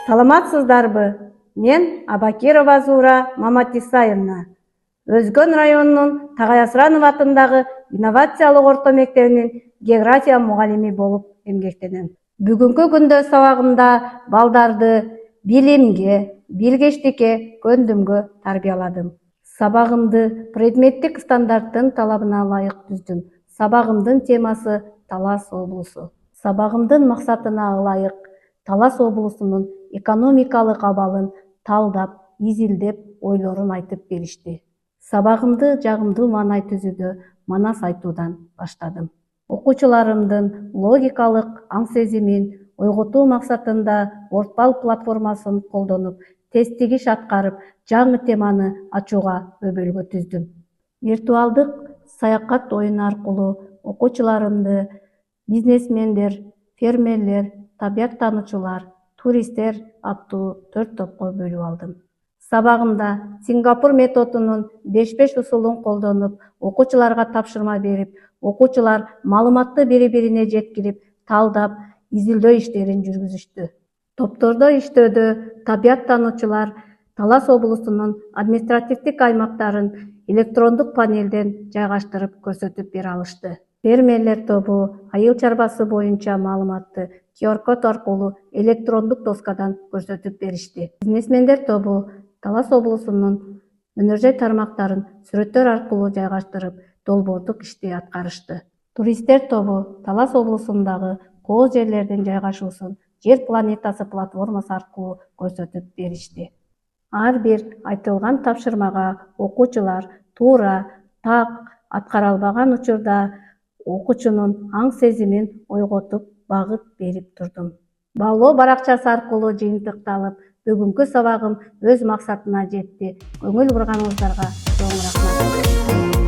Саламатсыздарбы? Мен Абакирова Зура Маматисаевна. Өзгөн районунун Тагай-Асранов атындагы инновациялык орто мектебинин география мугалими болуп эмгектенем. Бүгүнкү күндө сабагымда балдарды билимге, билгечтикке, көндүмгө тарбияладым. Сабагымды предметтик стандарттын талабына ылайык түздүм. Сабагымдын темасы Талас облусу. Сабагымдын максатына ылайык Талас облусунун экономикалык абалын талдап, изилдеп, ойлорун айтып беришти. Сабагымды жагымдуу маанай түзүүдө манас айтуудан баштадым. Окуучуларымдын логикалык аң сезимин ойготуу максатында Wordpal платформасын колдонуп, тесттик иш аткарып, жаңы теманы ачууга өбөлгө түздүм. Виртуалдык саякат оюну аркылуу окуучуларымды бизнесмендер, фермерлер, табият таануучулар, туристтер аттуу 4 топко бөлүп алдым. Сабагымда Сингапур методунун 5-5 усулун колдонуп, окуучуларга тапшырма берип, окуучулар маалыматты бири-бирине жеткирип, талдап, изилдөө иштерин жүргүзүштү. Топтордо иштөөдө табият таануучулар Талас облусунун административдик аймактарын электрондук панелден жайгаштырып көрсөтүп бере алышты. Фермерлер тобу айыл чарбасы боюнча маалыматты QR-код аркылуу электрондук доскадан көрсөтүп беришти. Бизнесмендер тобу Талас облусунун өнөр жай тармактарын сүрөттөр аркылуу жайгаштырып, долбоордук ишти аткарышты. Туристтер тобу Талас облусундагы кооз жерлердин жайгашуусун Жер планетасы платформасы аркылуу көрсөтүп беришти. Ар бир айтылган тапшырмага окуучулар туура, так аткара албаган учурда окуучунун аң сезимин ойготуп, багыт берип турдум. Баалоо баракчасы аркылуу жыйынтыкталып, бүгүнкү сабагым өз максатына жетти. Көңүл бурганыңыздарга чоң рахмат.